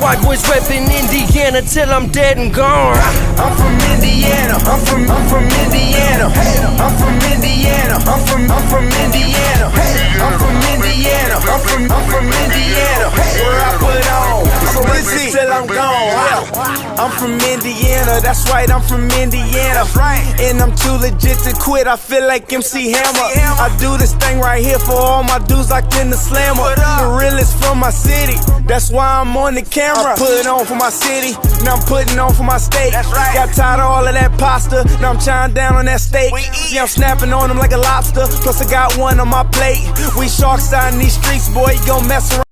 White boys reppin' Indiana till I'm dead and gone. I'm from Indiana. I'm from Indiana. I'm from Indiana. I'm from Indiana. I'm from Indiana. I'm from Indiana. Where I put on. So listen till I'm gone. I'm from Indiana. That's right. I'm from Indiana. And I'm too legit to quit. I feel like MC Hammer. I do this thing right here for all my dudes locked in the slammer. The realest from my city. That's why I'm on the camera. I put it on for my city. Now I'm putting on for my state. Got tired of all of that pasta. Now I'm chowing down on that steak. Yeah, I'm snapping on them like a lobster. Plus I got one on my plate. We sharks out in these streets, boy. You gon' mess around.